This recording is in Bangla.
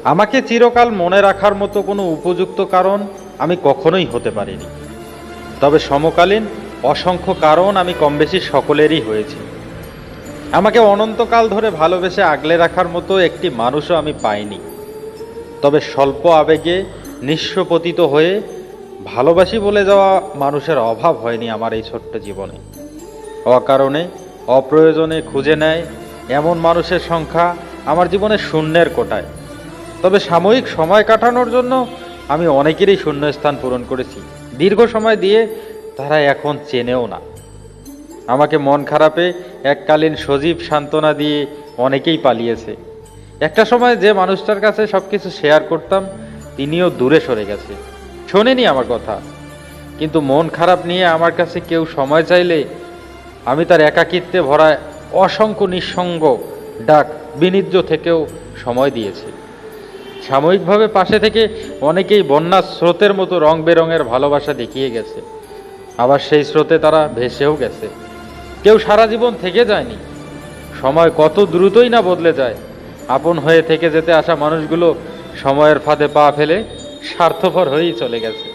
আমাকে চিরকাল মনে রাখার মতো কোনো উপযুক্ত কারণ আমি কখনোই হতে পারিনি। তবে সমকালীন অসংখ্য কারণ আমি কমবেশি সকলেরই হয়েছি। আমাকে অনন্তকাল ধরে ভালোবেসে আগলে রাখার মতো একটি মানুষও আমি পাইনি। তবে স্বল্প আবেগে নিঃস্ব পতিত হয়ে ভালোবাসি বলে যাওয়া মানুষের অভাব হয়নি আমার এই ছোট্ট জীবনে। অকারণে অপ্রয়োজনে খুঁজে নেয় এমন মানুষের সংখ্যা আমার জীবনে শূন্যের কোটায়। তবে সাময়িক সময় কাটানোর জন্য আমি অনেকেরই শূন্যস্থান পূরণ করেছি। দীর্ঘ সময় দিয়ে তারা এখন চেনেও না আমাকে। মন খারাপে এককালীন সজীব সান্ত্বনা দিয়ে অনেকেই পালিয়েছে। একটা সময় যে মানুষটার কাছে সবকিছু শেয়ার করতাম তিনিও দূরে সরে গেছে, শোনেনি আমার কথা। কিন্তু মন খারাপ নিয়ে আমার কাছে কেউ সময় চাইলে আমি তার একাকিত্বে ভরা অসংখ্য নিঃসঙ্গ ডাক বিনিদ্র থেকেও সময় দিয়েছি। সাময়িকভাবে পাশে থেকে অনেকেই বন্যার স্রোতের মতো রং বেরঙের ভালোবাসা দেখিয়ে গেছে, আবার সেই স্রোতে তারা ভেসেও গেছে। কেউ সারা জীবন থেকে যায়নি। সময় কত দ্রুতই না বদলে যায়। আপন হয়ে থেকে যেতে আসা মানুষগুলো সময়ের ফাঁদে পা ফেলে স্বার্থপর হয়েই চলে গেছে।